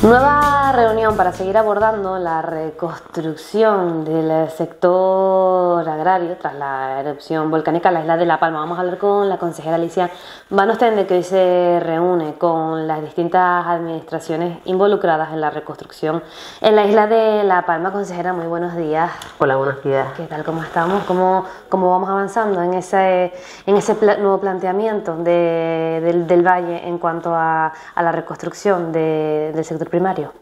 Nueva reunión para seguir abordando la reconstrucción del sector agrario tras la erupción volcánica en la isla de La Palma. Vamos a hablar con la consejera Alicia Van Ostende, que hoy se reúne con las distintas administraciones involucradas en la reconstrucción en la isla de La Palma. Consejera, muy buenos días. Hola, buenos días. ¿Qué tal? ¿Cómo estamos? ¿Cómo vamos avanzando en ese nuevo planteamiento del valle en cuanto a la reconstrucción del sector primario?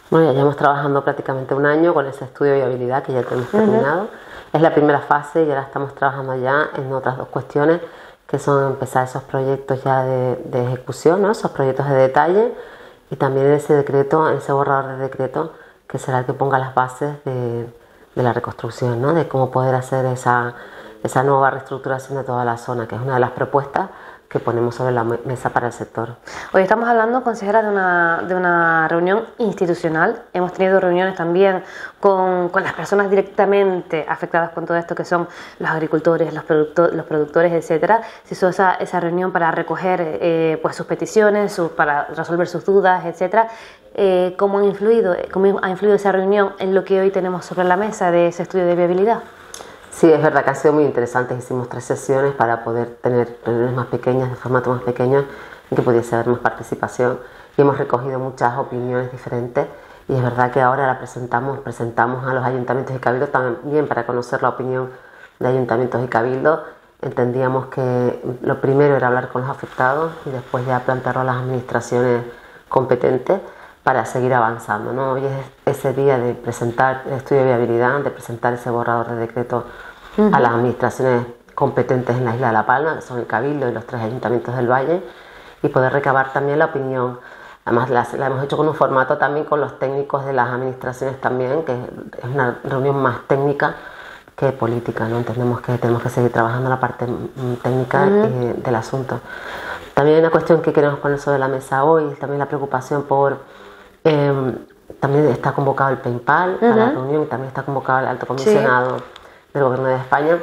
Bueno, ya llevamos trabajando prácticamente un año con ese estudio de viabilidad que ya tenemos terminado. Es la primera fase y ahora estamos trabajando ya en otras dos cuestiones, que son empezar esos proyectos ya de ejecución, ¿no? Esos proyectos de detalle, y también ese decreto, ese borrador de decreto, que será el que ponga las bases de la reconstrucción, ¿no? De cómo poder hacer esa nueva reestructuración de toda la zona, que es una de las propuestas que ponemos sobre la mesa para el sector. Hoy estamos hablando, consejera, de una reunión institucional. Hemos tenido reuniones también con las personas directamente afectadas con todo esto, que son los agricultores, los productores, etcétera. Se hizo esa reunión para recoger pues sus peticiones, para resolver sus dudas, etcétera. ¿Cómo ha influido esa reunión en lo que hoy tenemos sobre la mesa de ese estudio de viabilidad? Sí, es verdad que han sido muy interesantes. Hicimos 3 sesiones para poder tener reuniones más pequeñas, de formato más pequeño, en que pudiese haber más participación. Y hemos recogido muchas opiniones diferentes. Y es verdad que ahora la presentamos a los ayuntamientos y cabildos también para conocer la opinión de ayuntamientos y cabildos. Entendíamos que lo primero era hablar con los afectados y después ya plantearlo a las administraciones competentes para seguir avanzando, ¿no? Hoy es ese día de presentar el estudio de viabilidad, de presentar ese borrador de decreto a las administraciones competentes en la isla de La Palma, que son el Cabildo y los 3 ayuntamientos del Valle, y poder recabar también la opinión. Además la hemos hecho con un formato también con los técnicos de las administraciones también, que es una reunión más técnica que política, ¿no? Entendemos que tenemos que seguir trabajando la parte técnica del asunto. También hay una cuestión que queremos poner sobre la mesa hoy, también la preocupación por... también está convocado el PEINPAL a la reunión, también está convocado el alto comisionado del Gobierno de España.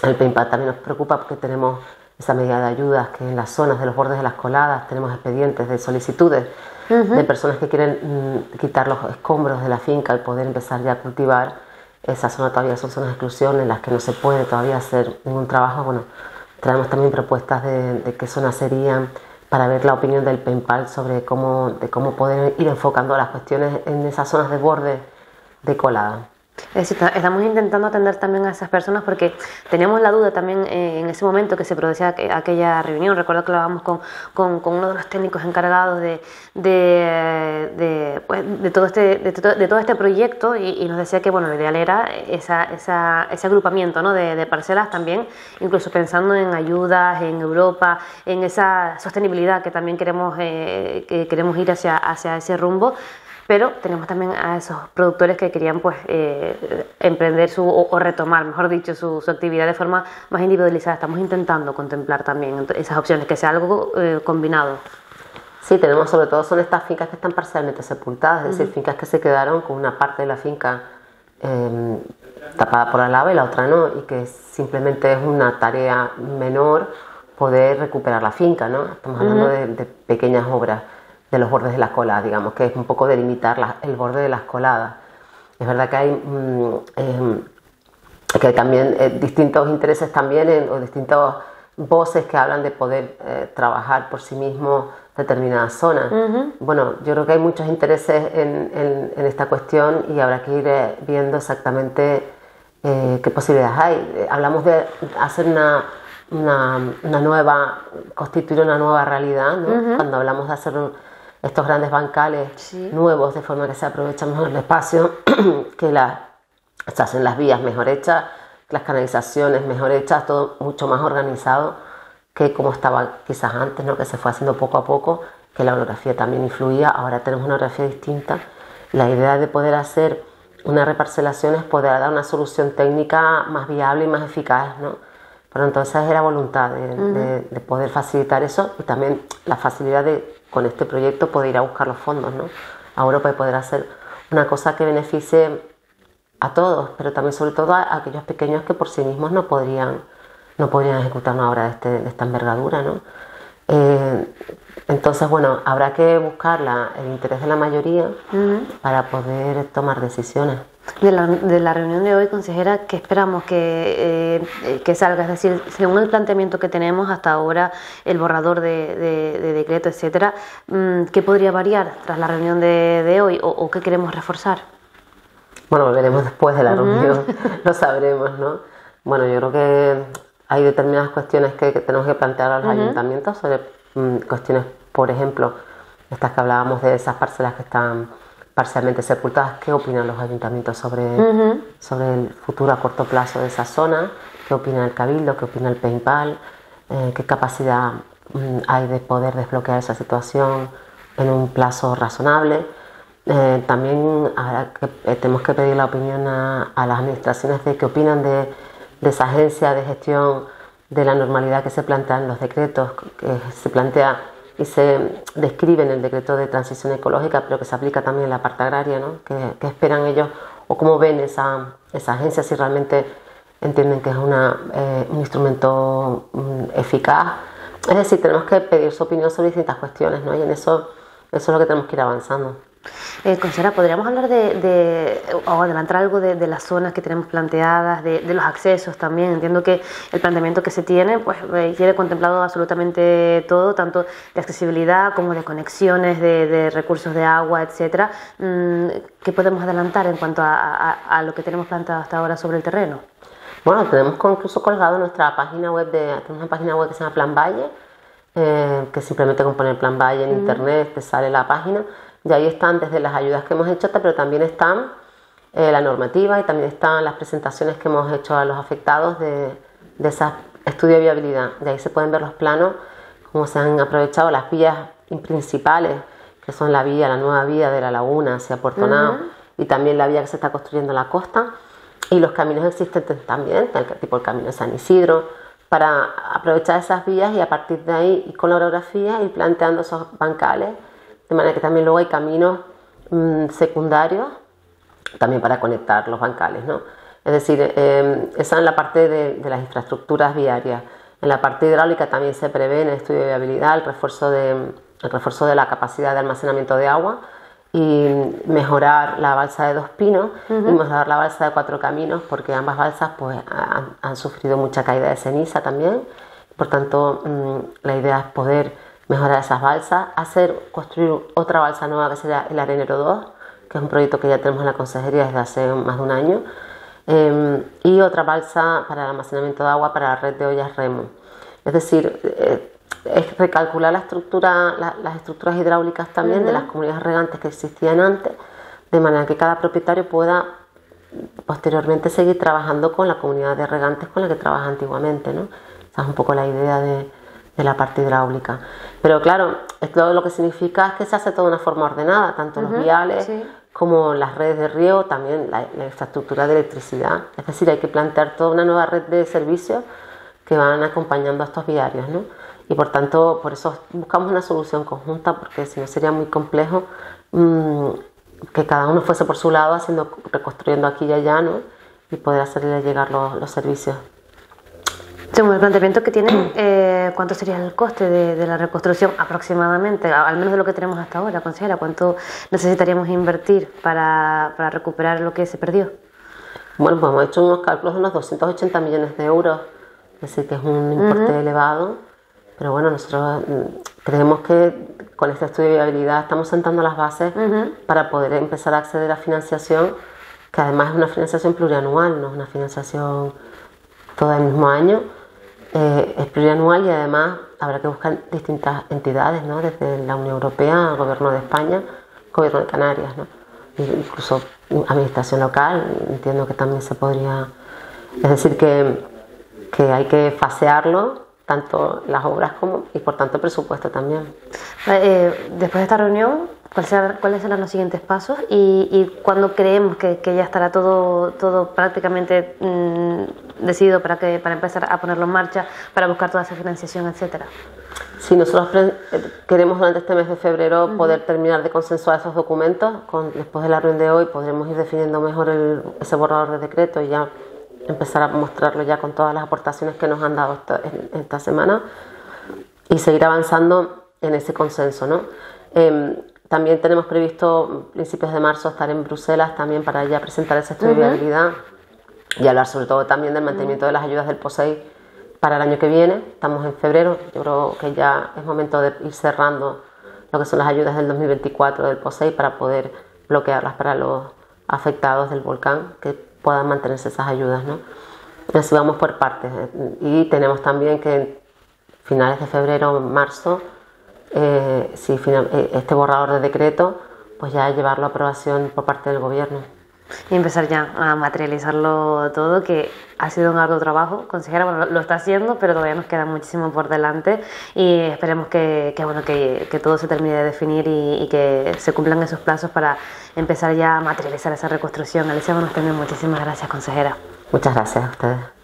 El PEINPAL también nos preocupa porque tenemos esa medida de ayudas, que en las zonas de los bordes de las coladas tenemos expedientes de solicitudes de personas que quieren quitar los escombros de la finca y poder empezar ya a cultivar. Esa zona todavía son zonas de exclusión en las que no se puede todavía hacer ningún trabajo. Bueno, traemos también propuestas de qué zonas serían, para ver la opinión del PEINPAL sobre cómo poder ir enfocando las cuestiones en esas zonas de borde de colada. Es decir, estamos intentando atender también a esas personas porque teníamos la duda también en ese momento que se producía aquella reunión. Recuerdo que lo hablábamos con uno de los técnicos encargados de todo este proyecto y nos decía que bueno, lo ideal era ese agrupamiento, ¿no? de parcelas también, incluso pensando en ayudas en Europa, en esa sostenibilidad que también queremos ir hacia ese rumbo. Pero tenemos también a esos productores que querían pues emprender o retomar, mejor dicho, su actividad de forma más individualizada. Estamos intentando contemplar también esas opciones, que sea algo combinado. Sí, tenemos sobre todo son estas fincas que están parcialmente sepultadas, es decir, fincas que se quedaron con una parte de la finca tapada por la lava y la otra no, y que simplemente es una tarea menor poder recuperar la finca, ¿no? Estamos hablando de pequeñas obras de los bordes de las coladas, digamos, que es un poco delimitar el borde de las coladas. Es verdad que hay también distintos intereses también, o distintas voces que hablan de poder trabajar por sí mismo determinadas zonas. Bueno, yo creo que hay muchos intereses en esta cuestión y habrá que ir viendo exactamente qué posibilidades hay. Hablamos de hacer constituir una nueva realidad, ¿no? Cuando hablamos de hacer estos grandes bancales nuevos, de forma que se aprovecha mejor el espacio, que se hacen las vías mejor hechas, las canalizaciones mejor hechas, todo mucho más organizado que como estaba quizás antes, ¿no? Que se fue haciendo poco a poco, que la orografía también influía. Ahora tenemos una orografía distinta. La idea de poder hacer una reparcelación es poder dar una solución técnica más viable y más eficaz, ¿no? Pero entonces es la voluntad de poder facilitar eso, y también la facilidad de, con este proyecto, poder ir a buscar los fondos, ¿no? A Europa, y poder hacer una cosa que beneficie a todos, pero también sobre todo a aquellos pequeños que por sí mismos no podrían ejecutar una obra de esta envergadura, ¿no? Entonces, bueno, habrá que buscar el interés de la mayoría para poder tomar decisiones. De la reunión de hoy, consejera, ¿qué esperamos que salga? Es decir, según el planteamiento que tenemos hasta ahora, el borrador de decreto, etcétera, ¿qué podría variar tras la reunión de hoy o qué queremos reforzar? Bueno, lo veremos después de la reunión, lo sabremos, ¿no? Bueno, yo creo que hay determinadas cuestiones que tenemos que plantear a los ayuntamientos sobre cuestiones, por ejemplo, estas que hablábamos de esas parcelas que están parcialmente sepultadas. ¿Qué opinan los ayuntamientos sobre el futuro a corto plazo de esa zona? ¿Qué opina el Cabildo? ¿Qué opina el PEINPAL? ¿Qué capacidad hay de poder desbloquear esa situación en un plazo razonable? También tenemos que pedir la opinión a las administraciones de qué opinan de esa agencia de gestión de la normalidad que se plantea en los decretos, que se plantea y se describe en el decreto de transición ecológica, pero que se aplica también en la parte agraria, ¿no? ¿Qué esperan ellos o cómo ven esa agencia, si realmente entienden que es un instrumento eficaz? Es decir, tenemos que pedir su opinión sobre distintas cuestiones, ¿no? Y en eso es lo que tenemos que ir avanzando. Consejera, ¿podríamos hablar o adelantar algo de las zonas que tenemos planteadas, de los accesos también? Entiendo que el planteamiento que se tiene pues quiere contemplado absolutamente todo, tanto de accesibilidad como de conexiones, de recursos de agua, etcétera. ¿Qué podemos adelantar en cuanto a lo que tenemos planteado hasta ahora sobre el terreno? Bueno, tenemos incluso colgado nuestra página web, tenemos una página web que se llama Plan Valle, que simplemente con poner Plan Valle en internet te sale la página. Y ahí están desde las ayudas que hemos hecho, pero también están la normativa y también están las presentaciones que hemos hecho a los afectados de ese estudio de viabilidad. De ahí se pueden ver los planos, cómo se han aprovechado las vías principales, que son la nueva vía de la laguna hacia Puerto Nao, y también la vía que se está construyendo en la costa, y los caminos existentes también, tipo el camino de San Isidro, para aprovechar esas vías y a partir de ahí, y con la orografía, ir planteando esos bancales. De manera que también luego hay caminos secundarios también para conectar los bancales, ¿no? Es decir, esa es la parte de las infraestructuras viarias. En la parte hidráulica también se prevé en el estudio de viabilidad el refuerzo de la capacidad de almacenamiento de agua y mejorar la balsa de Dos Pinos y mejorar la balsa de Cuatro Caminos, porque ambas balsas pues, han sufrido mucha caída de ceniza también. Por tanto, la idea es poder mejorar esas balsas, construir otra balsa nueva que será el Arenero 2, que es un proyecto que ya tenemos en la consejería desde hace más de un año, y otra balsa para el almacenamiento de agua para la red de ollas Remo. Es decir, es recalcular las estructuras hidráulicas también de las comunidades regantes que existían antes, de manera que cada propietario pueda posteriormente seguir trabajando con la comunidad de regantes con la que trabaja antiguamente, ¿no? Esa es un poco la idea de la parte hidráulica. Pero claro, esto lo que significa es que se hace todo de una forma ordenada, tanto los viales como las redes de riego, también la infraestructura de electricidad. Es decir, hay que plantear toda una nueva red de servicios que van acompañando a estos viarios, ¿no? Y por tanto, por eso buscamos una solución conjunta, porque si no sería muy complejo que cada uno fuese por su lado, reconstruyendo aquí y allá, ¿no? Y poder hacerle llegar los servicios. Según el planteamiento que tienen, ¿cuánto sería el coste de la reconstrucción aproximadamente? Al menos de lo que tenemos hasta ahora, consejera. ¿Cuánto necesitaríamos invertir para recuperar lo que se perdió? Bueno, pues hemos hecho unos cálculos de unos 280 millones de euros, es decir, que es un importe elevado, pero bueno, nosotros creemos que con este estudio de viabilidad estamos sentando las bases para poder empezar a acceder a financiación, que además es una financiación plurianual, no es una financiación todo el mismo año. Es plurianual y además habrá que buscar distintas entidades, ¿no? Desde la Unión Europea, el Gobierno de España, el Gobierno de Canarias, ¿no? Incluso administración local, entiendo que también se podría. Es decir, que hay que fasearlo, tanto las obras y por tanto el presupuesto también. Después de esta reunión, ¿cuáles serán los siguientes pasos y cuándo creemos que ya estará todo prácticamente decidido para empezar a ponerlo en marcha, para buscar toda esa financiación, etcétera? Sí, nosotros queremos durante este mes de febrero poder terminar de consensuar esos documentos. Después de la reunión de hoy podremos ir definiendo mejor ese borrador de decreto y ya empezar a mostrarlo ya con todas las aportaciones que nos han dado esta semana. y seguir avanzando en ese consenso, ¿no? También tenemos previsto principios de marzo estar en Bruselas también para ya presentar ese estudio de viabilidad y hablar sobre todo también del mantenimiento de las ayudas del POSEI para el año que viene. Estamos en febrero, yo creo que ya es momento de ir cerrando lo que son las ayudas del 2024 del POSEI para poder bloquearlas para los afectados del volcán, que puedan mantenerse esas ayudas, ¿no? Y así vamos por partes. Y tenemos también que en finales de febrero o marzo, este borrador de decreto, pues ya llevarlo a aprobación por parte del gobierno. Y empezar ya a materializarlo todo, que ha sido un arduo trabajo, consejera. Bueno, lo está haciendo, pero todavía nos queda muchísimo por delante y esperemos que todo se termine de definir y que se cumplan esos plazos para empezar ya a materializar esa reconstrucción. Alicia, bueno, también muchísimas gracias, consejera. Muchas gracias a ustedes.